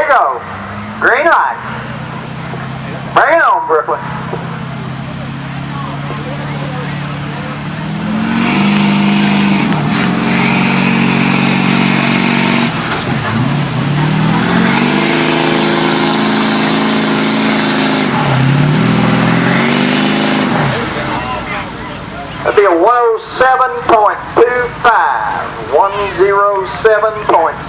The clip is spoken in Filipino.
you go. Green light. Bring it on, Brooklyn. That'd be a 107.25. 107.25.